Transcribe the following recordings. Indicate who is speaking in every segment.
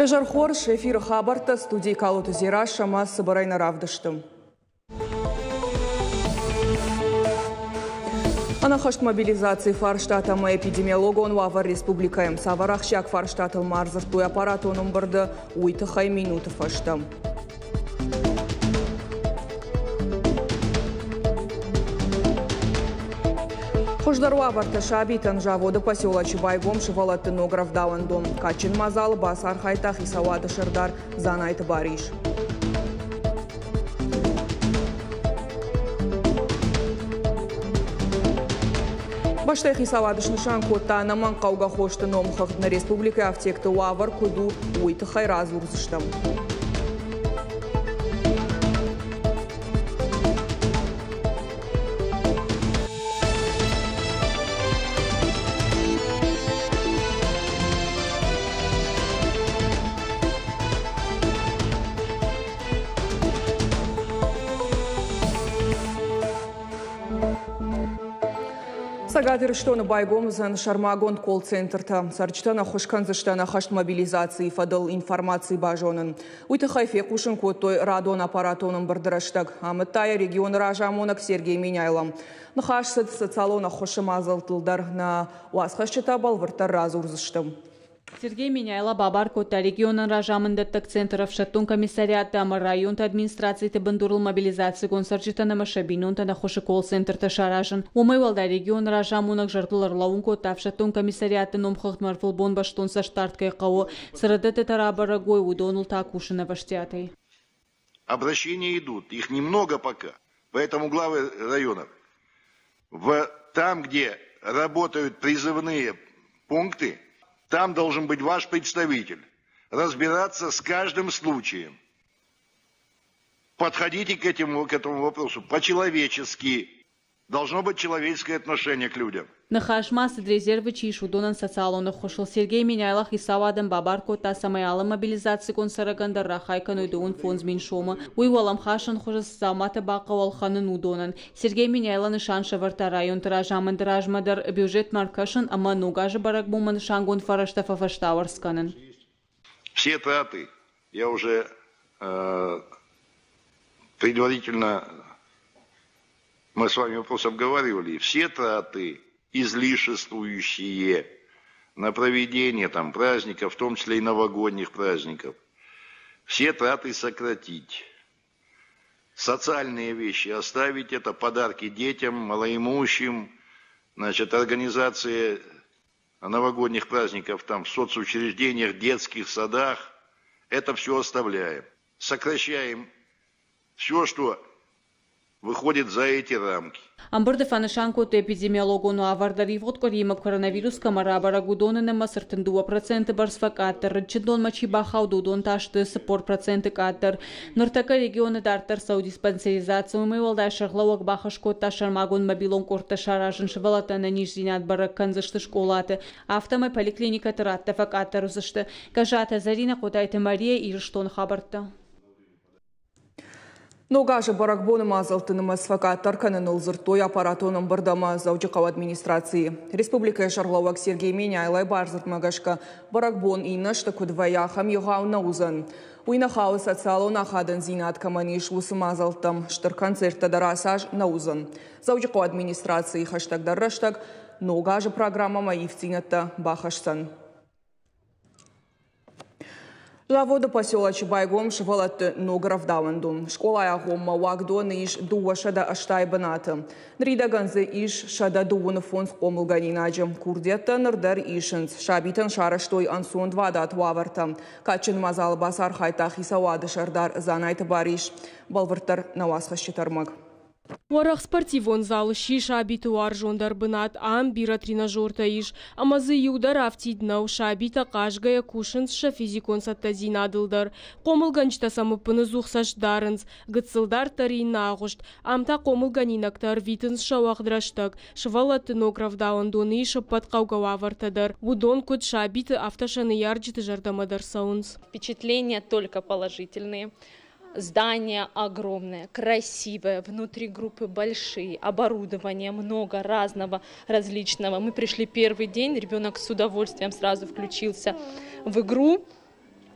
Speaker 1: Пежархор эфир хабарта студии Калуту Зира Шама Сабарайна Равдаштым. Анахашт мобилизации фарштатам эпидемиологон вавар республикаем саварахшак фарштатал марзастуй аппаратоном барды уйтахай минуты фаштам. Хождарва варташа обитан завода поселка Чебайгом шевалаты ногров дауандом. Качин мазал басар хайтах и савада шердар занайт бариш. Баштайх и савадышнышан котта наман кауга хошты номхах на республика автекты уавар куду уйтахай разурзыштам. Сагадыр штоны байгомызан шармагон колл-центрта сарчтана хошканзыштана хашт мобилизации фадал информации бажонын. Уйтахайфе кушын коттой радон аппаратонын бардыраштаг. Амытая регион ражамонак Сергей Миняйлам. Нахашсыд социалона хошымазалтылдар на уасхашчыта балвыртар разурзыштым.
Speaker 2: Сергей Миняйла бабар кота регионын ражамындаттык центров шаттун комиссариаты амыр районта администрации бандурыл мобилизации гонсарчитана машабинунта на хоши колл-центрта шаражын. Умайвалда регион ражамунак жартылар лаун кота в шаттун комиссариаты номхахт марфылбон баштун са штарткай као сырадаты тарабара гой удонул такушина ваштятой.
Speaker 3: Обращения идут, их немного пока, поэтому главы районов там, где работают призывные пункты, там должен быть ваш представитель, разбираться с каждым случаем. Подходите к этому вопросу по-человечески. Должно быть человеческое отношение к людям.
Speaker 2: Нахашмас резервы чишу донан социалонных хошел Сергей Миняйлах и савадам бабарко та самая мобилизации консараганда рахайка нойдун фонз миншома. Уйвалам хашан хожес самата бакавал ханын удонан. Сергей Миняйла нышан шаварта район таражаман таражмадар бюджет маркашан, ама нугажа баракбуман шангон фараштафа фаштаварсканен.
Speaker 3: Все траты, я уже предварительно мы с вами вопрос обговаривали, все траты, излишествующие на проведение праздников, в том числе и новогодних праздников, все траты сократить. Социальные вещи оставить, это подарки детям, малоимущим, организация новогодних праздников в соцучреждениях, детских садах, это все оставляем. Сокращаем все, что выходит за эти рамки.
Speaker 2: Амбарда фанашанко то эпидемиологону авардари вот коримак коронавирус камарабара гудона на масартен 2% барсфакатер, чедон мачи бахау дудон ташты сапор проценты катер, нортака регионы дартер саудиспансеризацию мы волда шарлауак бахашко ташармагон мобилон корта шаражен шевалата на нижзинат бараккан зашты школаты, автомай поликлиника таратта факатер зашты, кажата Зарина котайте Мария и Штон хабарта.
Speaker 1: Ногажа баракбоны мазалтыны масфакаттар канын ылзыртой аппаратоным бардама заучықау администрации. Республика Шарлауак Сергей Миняйлай барзырт магашка баракбон инашты кудвая хам югауна узан. Уйна хау социалона хадын зинат каманиш усы мазалтым штыр концертта дарасаж на узан. Заучықау администрации хаштагдар раштаг ногажа программа маивцинатта бахашсан. Завода поселка Чебайгом шевалаты ногров дауандум. Школа ягомма вагдоны иш дуа шада аштай банаты. Нрида ганзы иш шада дуаны фонс комылганинаджам. Курдетта нырдар ишенс. Шабитан шараштой ансон двадат ваварта. Качин мазал басар хайтах и савады шардар занайты бариш. Балвартар навасха щитармаг.
Speaker 4: Варах спортивон зал шиш абиту аржондар бынат ам бира тренажерта иш. Амазы юдар автиднау шабита кашгая кушынс ша физикон саттазин адылдар. Комылганчта самыпыны зухсаш дарынс. Гыцылдар тарин нагушт. Амта комылганинактар витынс шавахдраштак. Швалаты нограв дауандоны иша подкаугава вартадар. Будон код шабиты автошаны ярджиты жардамадар саунс.
Speaker 5: Впечатления только положительные. Здание огромное, красивое, внутри группы большие, оборудование много разного, различного. Мы пришли первый день, ребенок с удовольствием сразу включился в игру.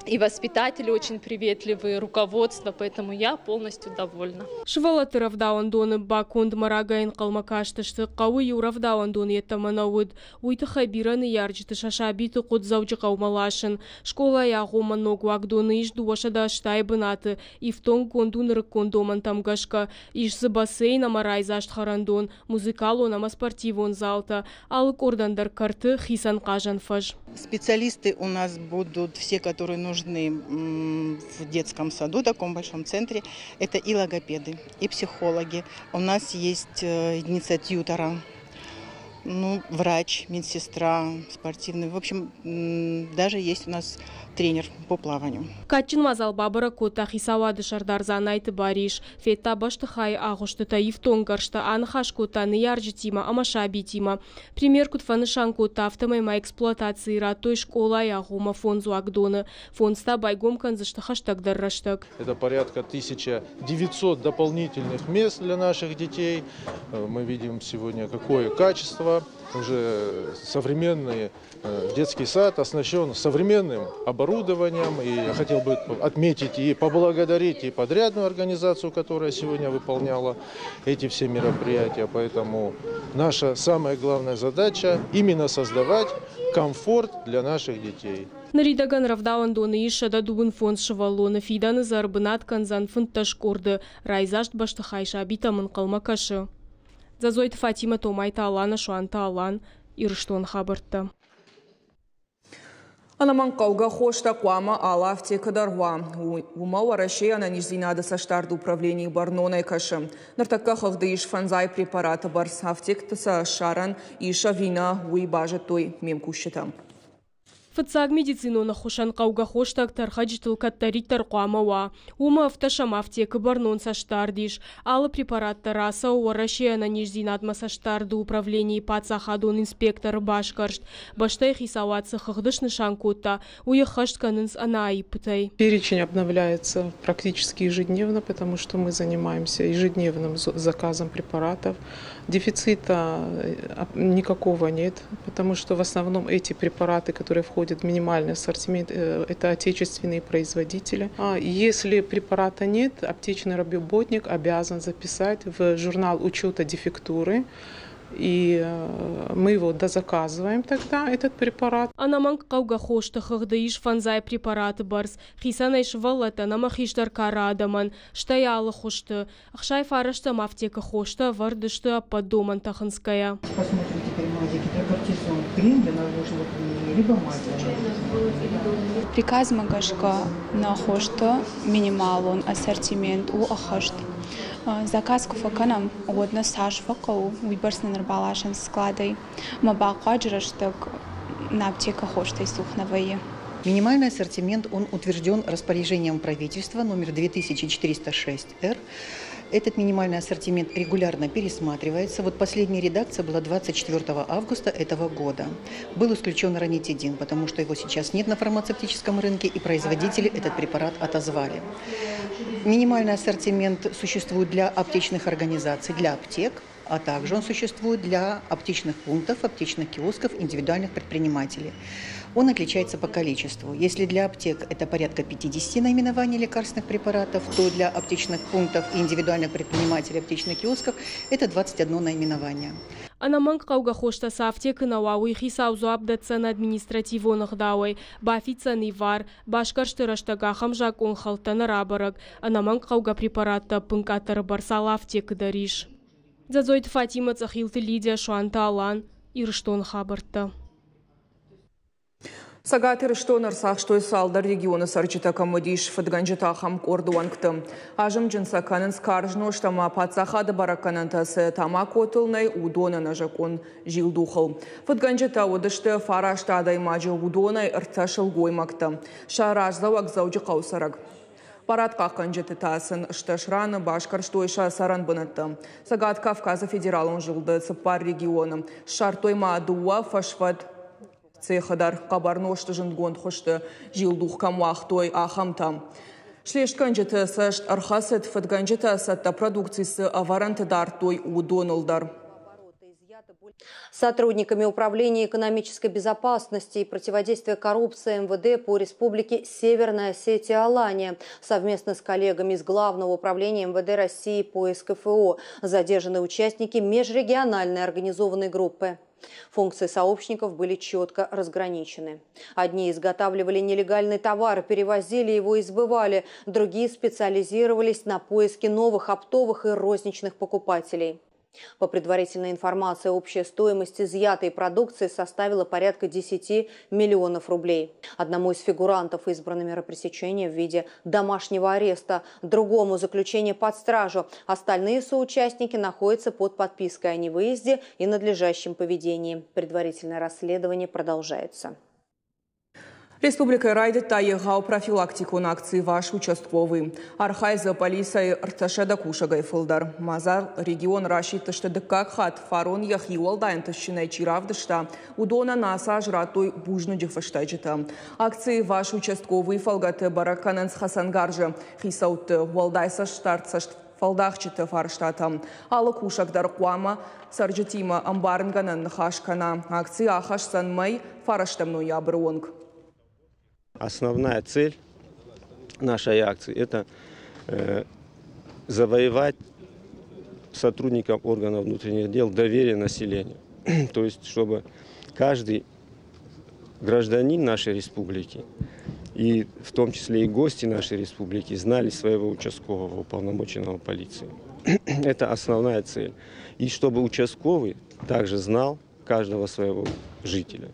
Speaker 5: И воспитатели очень приветливые, руководство, поэтому я полностью довольна.
Speaker 4: Швалаты равдауандоны бакунд марагайн калмакаштышты қауы юравдауандоны еттаманауыд. Уйты хабираны ярджыты шашабиты қуд заучы қаумалашын. Школа яғума ногуагдоны иш дуашада штайбынаты. Ифтон гондуныры кондоман тамгашка. Ишсы бассейн амарайзашт харандон. Музыкалон ама спортивон залта. Алык ордандар карты хисан кажан фаж.
Speaker 6: Специалисты у нас будут все, которые нужны в детском саду, в таком большом центре. Это и логопеды, и психологи. У нас есть единица тьютора, врач, медсестра, спортивный. В общем, даже есть у нас тренер по плаванию.
Speaker 4: Катчин мазал бабара кота хисавады шардарзан айты бариш. Фетта башты хай агушты таиф тонгаршта анхаш кота неярджитима амашабитима. Пример кутфаны шанкота автомайма эксплуатации ратой школа ягума фонзу агдона. Фонста байгом канзышты хаштаг дарраштаг.
Speaker 7: Это порядка 1900 дополнительных мест для наших детей. Мы видим сегодня какое качество. Уже современный детский сад оснащен современным оборудованием. И я хотел бы отметить и поблагодарить и подрядную организацию, которая сегодня выполняла эти все мероприятия. Поэтому наша самая главная задача именно создавать комфорт для наших детей.
Speaker 4: Наридаган равдауандоны иша да дубын фонд шывалоны фиданы зарбынат канзан фынташ корды. Райзашт башты хайша абитамын қалмакашы. Зазойт Фатима Томайта Алана Шуанта Алан Ирштон хабарта.
Speaker 1: Анаман қауға қошта қуама алафте кадарва. Ума варашей ананизинады саштарды управлении барноной кашы. Нартакка хавды иш фанзай препараты барс автектіса шаран иша вина уй бажытой мемкушетам.
Speaker 4: Фацаг медицину на хушан қауға хоштаг тархаджитыл каттариттар қуамауа. Ума авташам аптекі барнон саштардиш. Алы препараттар аса уарашея на нижзинадма саштарды управлении пацахадон инспектор башкаршт. Баштай хисаватсы хыхдышны шанкота. Уехашт канынс анаипытай.
Speaker 8: Перечень обновляется практически ежедневно, потому что мы занимаемся ежедневным заказом препаратов. Дефицита никакого нет, потому что в основном эти препараты, которые входят в минимальный ассортимент, это отечественные производители. Если препарата нет, аптечный работник обязан записать в журнал учета дефектуры, и мы его дозаказываем тогда, этот препарат.
Speaker 4: Анаманг қауға хошты хығдыиш фанзай препараты барс. Хисанайш валата намахиштар карадаман. Штай алы хошты. Ахшай фарашты мафтека хошты вардышты аппадоман тахынская.
Speaker 9: Посмотрим теперь мазики. Трикортизон. Крем для наружного применения, либо мазик.
Speaker 10: Приказ магашка на хошты минималон ассортимент у ахашт. Заказ куфаканам годно саш факау выборсны нарбалашен складой. Мабакаджраштак на аптека хоштой сухновые.
Speaker 11: Минимальный ассортимент, он утвержден распоряжением правительства номер 2406-Р. Этот минимальный ассортимент регулярно пересматривается. Вот последняя редакция была 24 августа этого года. Был исключен ранитидин, потому что его сейчас нет на фармацевтическом рынке, и производители этот препарат отозвали. Минимальный ассортимент существует для аптечных организаций, для аптек, а также он существует для аптечных пунктов, аптечных киосков, индивидуальных предпринимателей. Он отличается по количеству. Если для аптек это порядка 50 наименований лекарственных препаратов, то для аптечных пунктов и индивидуальных предпринимателей аптечных киосков это 21 наименование.
Speaker 4: Анаманг қауға хоштаса аптекі науауи хисаузу абдатсан административонық дауай. Бафицаны вар, башкаршты раштага хамжак он халтаны рабараг. Анаманг қауға препаратта пынкатары барсала аптекі дариш. Зазойт Фатима Цахилты Лидия Шуанта Алан Ирштон хабарта.
Speaker 1: Сагат Ирштон арсахштой салдар регионы сарчита комодиш фадганжита хам кордуанкты. Ажым джинсаканын скаржну штама пацахады бараканантасы тама котылнай удона нажакон жилдухыл. Фадганжита удышты фараштадай мажы удонай ырташыл гоймакты. Шаражза вакзаужы қаусараг. Парадқа қанжеті тасын шташраны башқарштойша саран бұнытты. Сагат Кавказа федералын жылды цыпар регионы. Шартойма дуа фашвад цехадар қабарношты жындгонд хошты жылдух камуақтой ахамтам. Шлешт қанжеті сашт архасет фадганжеті сатта продукциясы аваранты дартой удонылдар.
Speaker 12: Сотрудниками Управления экономической безопасности и противодействия коррупции МВД по республике Северная Осетия-Алания совместно с коллегами из Главного управления МВД России по СКФО задержаны участники межрегиональной организованной группы. Функции сообщников были четко разграничены. Одни изготавливали нелегальный товар, перевозили его и сбывали, другие специализировались на поиске новых оптовых и розничных покупателей. По предварительной информации, общая стоимость изъятой продукции составила порядка 10 миллионов рублей. Одному из фигурантов избрано меры пресечения в виде домашнего ареста, другому – заключение под стражу. Остальные соучастники находятся под подпиской о невыезде и надлежащем поведении. Предварительное расследование продолжается.
Speaker 1: Республика райдет таегау профилактикун акции ваш участковый. Архайза полиция рташада кушагай фылдар. Мазар регион рашитышты дыккак хат фарон яхиуалдайн тышчинай чиравдышта. Удона наса жратой бужну дефаштайджита. Акции ваш участковый фалгаты баракананс хасангаржы. Хисауты уалдайса штартсашт фалдахчиты фарштата. Алы кушагдар куама сарджитима амбарнганан хашкана. Акции ахаш санмай фараштамну ябруонг.
Speaker 13: Основная цель нашей акции – это завоевать сотрудникам органов внутренних дел доверие населения. То есть, чтобы каждый гражданин нашей республики, и в том числе и гости нашей республики, знали своего участкового уполномоченного полиции. Это основная цель. И чтобы участковый также знал каждого своего жителя.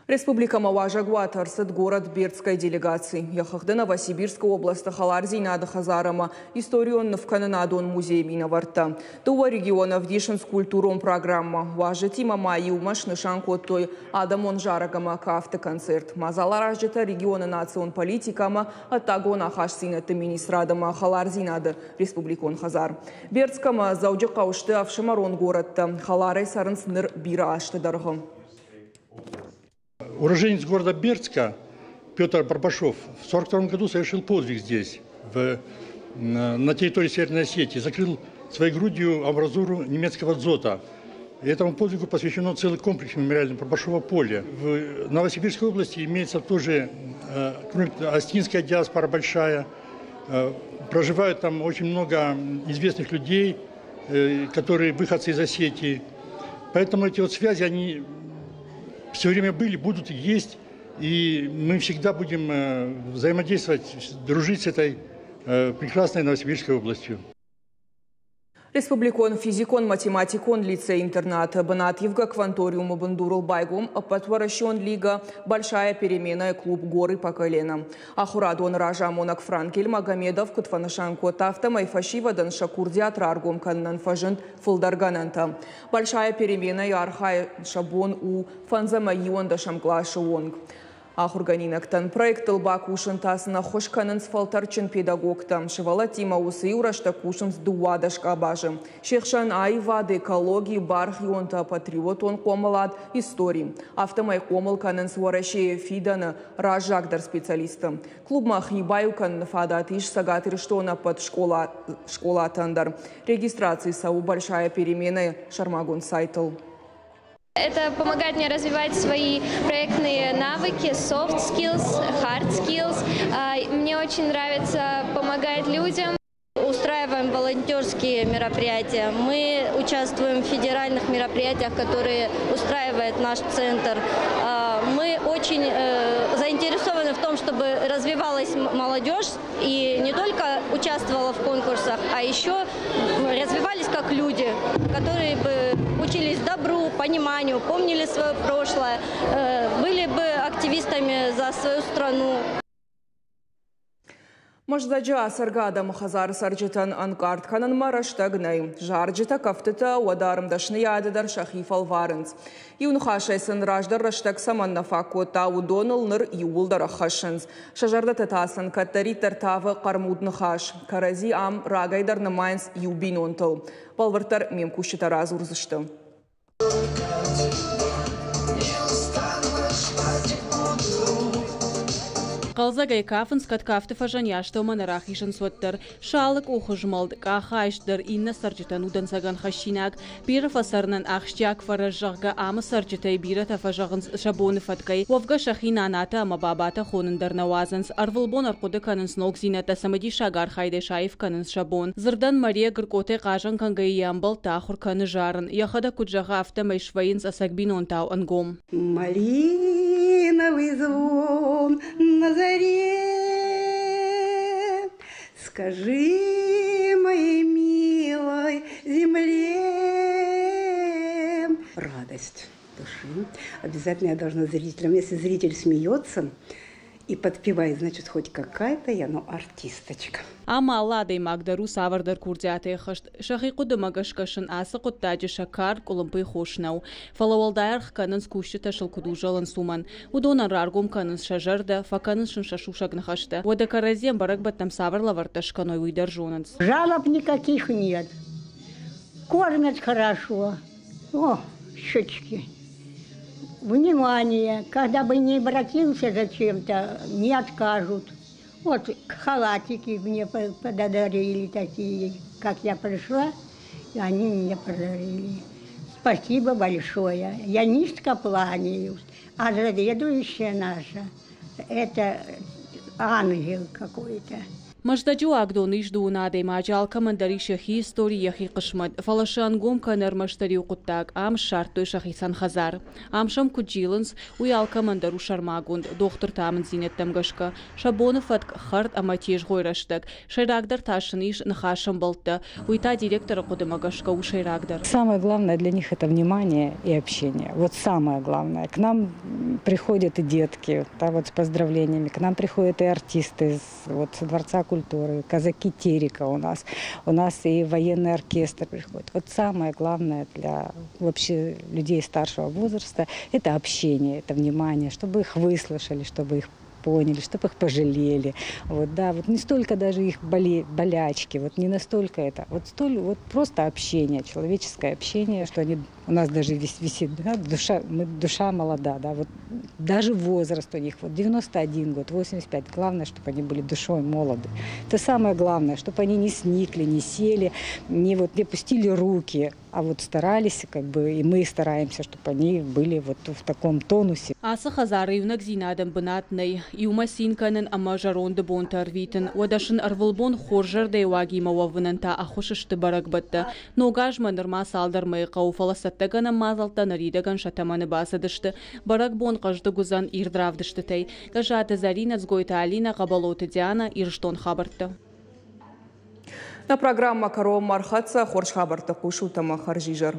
Speaker 1: Республика Маважагуат арсет город Бердской делегации. Яхахды Новосибирской области Халарзинады Хазарама историон в Кананадон музей Миноварта. Туа регионов дишен с культуром программа. Важетима маю машнышанку той Адамон Жарагама кафте концерт. Мазалар ажета региона национ политикама атагона хашсинаты министрадама Халарзинады Республикон Хазар. Бердскама заудя каушты авшамарон городта. Халарай сарынсныр бира ашты даргам.
Speaker 14: Уроженец города Бердска Петр Барбашов в 1942 году совершил подвиг здесь, на территории Северной Осетии. Закрыл своей грудью амбразуру немецкого дзота. И этому подвигу посвящено целый комплекс мемориального Барбашова поля. В Новосибирской области имеется тоже астинская диаспора большая. Проживают там очень много известных людей, которые выходцы из Осетии. Поэтому эти вот связи, они все время были, будут и есть, и мы всегда будем взаимодействовать, дружить с этой прекрасной Новосибирской областью.
Speaker 1: Республикон физикон математикон лицей-интерната Банат Евга Кванториум Бандурул Байгум Апатваращон Лига Большая перемена клуб горы по коленам. Ахурадон Ража Монак Франкель Магомедов Кутфанашанко Тафта Майфашивадан Шакурдиат Раргум Каннан Фажент Фулдаргананта. Большая перемена и Архай Шабон у Фанзамайон Дашамклаша Вонг. Ахурганинактан проект Лба Кушантасына Хошканын сфалтарчын педагогтам. Шевала Тима Усы Урашта Кушын с Дуадашка бажы. Шехшан Айвады экологии Бархионта патриотон комалад истории. Автомай комал канын сваращее Фидана Ражагдар специалистам. Клуб Махнибаюкан Фадатиш Сагатырштона под школа Тандар. Регистрации САУ Большая перемена Шармагун Сайтл.
Speaker 15: Это помогает мне развивать свои проектные навыки, soft skills, hard skills. Мне очень нравится помогать людям. Устраиваем волонтерские мероприятия. Мы участвуем в федеральных мероприятиях, которые устраивает наш центр. Мы очень заинтересованы в том, чтобы развивалась молодежь и не только участвовала в конкурсах, а еще развивались как люди, которые бы учились добру, пониманию, помнили свое прошлое, были бы активистами за свою страну.
Speaker 1: Мождаджа Саргада Махазар Сарджитан Анкарт Ханан Мараштагнай. Жарджита Кафтета Уадарм Дашниядадар Шахиф Алваренц. Юнхашайсан Раждар Раштаг Саманна Факота Удонал Ныр Юлдар Хашенс. Шажарда Татасан Катари Тартава Кармуднахаш. Карази Ам Рагайдар Намайнс Юбинонтал. Балвартар Мемкущита Разурзышты.
Speaker 2: Қалзагай кафын скаткафты фажан яштаума нарахишын соттыр. Шалық оқыжмалды қақайштыр инна саржытан удан саган хашинак. Биры фасарнан ақштяк фаражағға амы саржытай биры тафажағын шабоны фаткай. Вовга шахин аната ама бабата хонындар навазанс. Арвылбон арқуды канын сног зината самади шагар хайде шайф канын шабон. Зырдан Мария гыркоте қажан кангай ямбал тахур каны жарын. Яхада куджаға афта майшвайынс асагбин онтау ангом.
Speaker 16: Малиновый звон на заре, скажи моей милой земле. Радость души. Обязательно я должна зрителям, если зритель смеется и подпевает, значит, хоть какая-то я, но артисточка.
Speaker 2: Ама ладай Магдару савардар курдяты хашт. Шахиқуды магашкашын асы құттаджы шакар кулымпы хошнау. Фалавалдайр хканын скушты ташыл куду жалын суман. Удонан раргум канын шажарда, факанын шыншашу шагнахашта. Вода каразем барак баттам саварла варташканой уйдар жонанс.
Speaker 17: Жалоб никаких нет. Кормят хорошо. О, щечки. Внимание. Когда бы не обратился зачем-то, не откажут. Вот халатики мне подарили такие, как я пришла, и они мне подарили. Спасибо большое. Я низко кланяюсь. А заведующая наша, это ангел какой-то.
Speaker 2: Маждаджу агдон ижду надей маджал командари шахи истории яхи қышмад. Фалашан гом канар маштари уқуттаг ам шартой шахи санхазар. Амшам куджиланс уял командару шармагунд. Доктор тамын зинеттам гашка. Шабонов от хард аматеж гойраштаг. Шайрагдар ташаниш нахашам болта. Уйта директора кудымагашка у шайрагдар.
Speaker 18: Самое главное для них это внимание и общение. Вот самое главное. К нам приходят и детки, да, вот с поздравлениями. К нам приходят и артисты вот, с Дворца культуры, казаки Терека у нас и военный оркестр приходит. Вот самое главное для вообще людей старшего возраста – это общение, это внимание, чтобы их выслушали, чтобы их поняли, чтобы их пожалели. Вот, да, вот не столько даже их болячки, вот не настолько это, вот просто общение, человеческое общение, что они у нас даже висит, да, душа молода, да, вот даже возраст у них, вот 91 год, 85, главное, чтобы они были душой молоды. Это самое главное, чтобы они не сникли, не сели, не пустили руки, а вот старались, как бы, и мы стараемся, чтобы они были вот в таком тонусе.
Speaker 2: Аса хазары юнак зинадам бынатнай, и умасинканын ама жаронды бон тарвитын, вадашын арвылбон хоржардай вагима вавынанта ахушышты баракбатта, но гажма нырма салдар майқау фаласаттагана мазалта наридаган шатаманы басадышты, баракбон кажды гузан ирдравдышты тай, гажаты Зарина цгойта Алина Габалоты Диана ирштон хабарты.
Speaker 1: На программа «Корова Мархаца» хорш хабарты кушу тама харжижар.